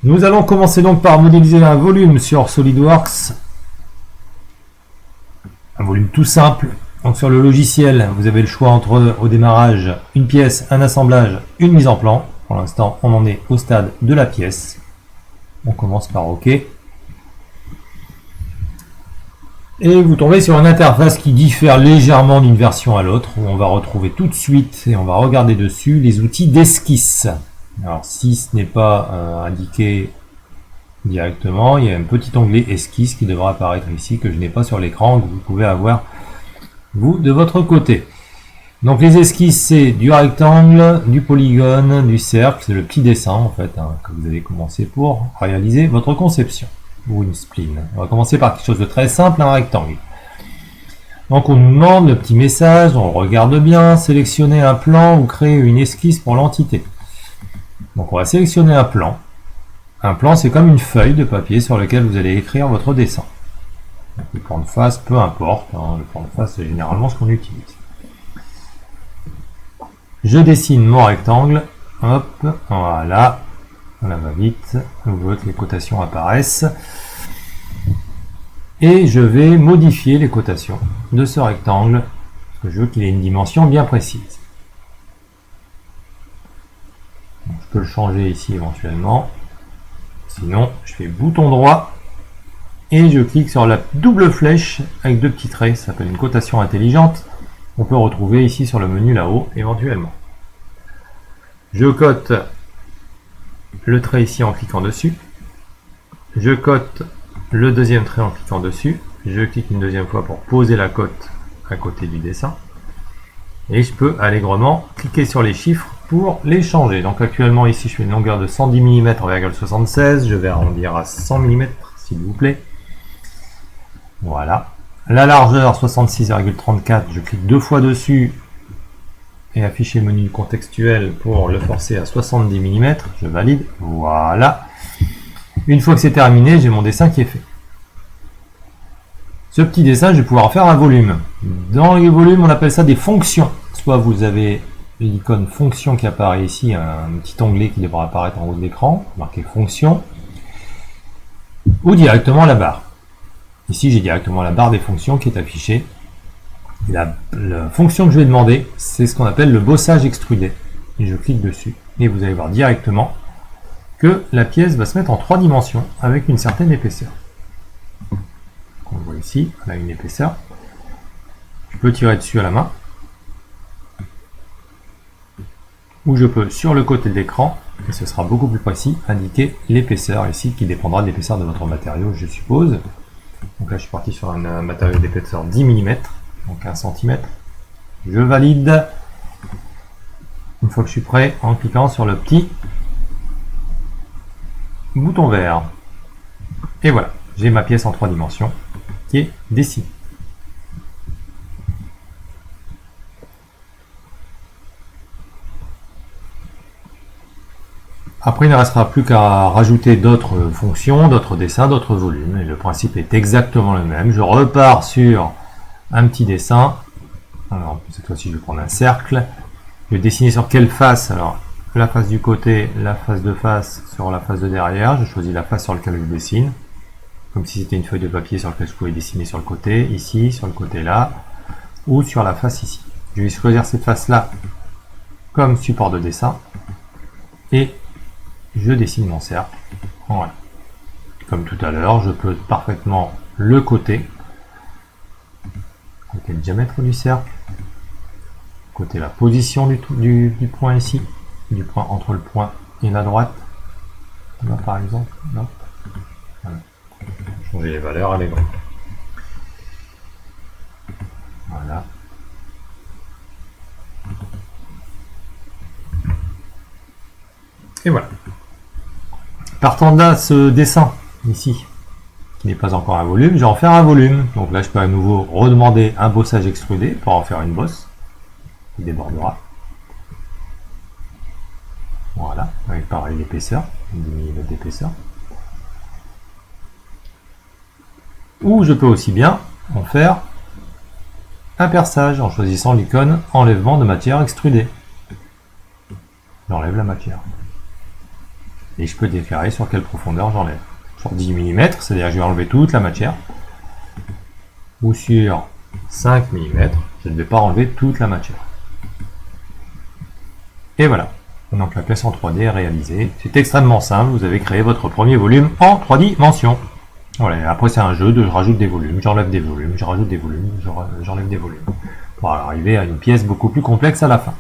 Nous allons commencer donc par modéliser un volume sur SolidWorks. Un volume tout simple. Donc sur le logiciel, vous avez le choix entre au démarrage une pièce, un assemblage, une mise en plan. Pour l'instant, on en est au stade de la pièce. On commence par OK. Et vous tombez sur une interface qui diffère légèrement d'une version à l'autre, où on va retrouver tout de suite, et on va regarder dessus, les outils d'esquisse. Alors si ce n'est pas indiqué directement, il y a un petit onglet esquisse qui devra apparaître ici, que je n'ai pas sur l'écran, que vous pouvez avoir vous de votre côté. Donc les esquisses, c'est du rectangle, du polygone, du cercle, c'est le petit dessin en fait que vous allez commencer pour réaliser votre conception ou une spline. On va commencer par quelque chose de très simple, un rectangle. Donc on nous demande le petit message, on regarde bien, sélectionner un plan ou créer une esquisse pour l'entité. Donc on va sélectionner un plan. Un plan, c'est comme une feuille de papier sur laquelle vous allez écrire votre dessin. Donc, le plan de face, peu importe. Le plan de face, c'est généralement ce qu'on utilise. Je dessine mon rectangle. Hop, voilà. Voilà, va vite. Vous voyez que les cotations apparaissent. Et je vais modifier les cotations de ce rectangle. Parce que je veux qu'il ait une dimension bien précise. Donc, je peux le changer ici éventuellement. Sinon, je fais bouton droit et je clique sur la double flèche avec deux petits traits. Ça s'appelle une cotation intelligente. On peut retrouver ici sur le menu là-haut éventuellement. Je cote le trait ici en cliquant dessus. Je cote le deuxième trait en cliquant dessus. Je clique une deuxième fois pour poser la cote à côté du dessin. Et je peux allègrement cliquer sur les chiffres pour les changer. Donc actuellement ici je fais une longueur de 110 mm,76. Je vais arrondir à 100 mm s'il vous plaît. Voilà. La largeur 66,34. Je clique deux fois dessus et afficher le menu contextuel pour le forcer à 70 mm. Je valide. Voilà. Une fois que c'est terminé, j'ai mon dessin qui est fait. Ce petit dessin, je vais pouvoir faire un volume. Dans les volumes, on appelle ça des fonctions. Soit vous avez l'icône fonction qui apparaît ici, un petit onglet qui devra apparaître en haut de l'écran, marqué fonction, ou directement la barre. Ici, j'ai directement la barre des fonctions qui est affichée. Et la fonction que je vais demander, c'est ce qu'on appelle le bossage extrudé. Et je clique dessus, et vous allez voir directement que la pièce va se mettre en 3 dimensions avec une certaine épaisseur. On voit ici, on a une épaisseur. Je peux tirer dessus à la main. Ou je peux, sur le côté de l'écran, et ce sera beaucoup plus précis, indiquer l'épaisseur ici, qui dépendra de l'épaisseur de votre matériau, je suppose. Donc là, je suis parti sur un matériau d'épaisseur 10 mm, donc 1 cm. Je valide. Une fois que je suis prêt, en cliquant sur le petit bouton vert. Et voilà, j'ai ma pièce en 3 dimensions qui est dessinée. Après, il ne restera plus qu'à rajouter d'autres fonctions, d'autres dessins, d'autres volumes. Et le principe est exactement le même. Je repars sur un petit dessin. Alors, cette fois-ci, je vais prendre un cercle. Je vais dessiner sur quelle face? Alors, la face du côté, la face de face sur la face de derrière. Je choisis la face sur laquelle je dessine. Comme si c'était une feuille de papier sur laquelle je pouvais dessiner sur le côté, ici, sur le côté là, ou sur la face ici. Je vais choisir cette face-là comme support de dessin. Et je dessine mon cercle. Voilà. Comme tout à l'heure, je peux parfaitement le côté le diamètre du cercle, côté la position du point ici, du point entre le point et la droite. Là, par exemple, là. Voilà. Changer les valeurs avec grand. Voilà. Et voilà. Partant de là, ce dessin, ici, qui n'est pas encore un volume, je vais en faire un volume. Donc là, je peux à nouveau redemander un bossage extrudé pour en faire une bosse, qui débordera. Voilà, avec pareil l'épaisseur, 10 mm d'épaisseur. Ou je peux aussi bien en faire un perçage en choisissant l'icône enlèvement de matière extrudée. J'enlève la matière. Et je peux déclarer sur quelle profondeur j'enlève. Sur 10 mm, c'est-à-dire que je vais enlever toute la matière. Ou sur 5 mm, je ne vais pas enlever toute la matière. Et voilà. Donc la pièce en 3D est réalisée. C'est extrêmement simple, vous avez créé votre premier volume en 3 dimensions. Voilà, après c'est un jeu de je rajoute des volumes, j'enlève des volumes, je rajoute des volumes, j'enlève des volumes. Pour arriver à une pièce beaucoup plus complexe à la fin.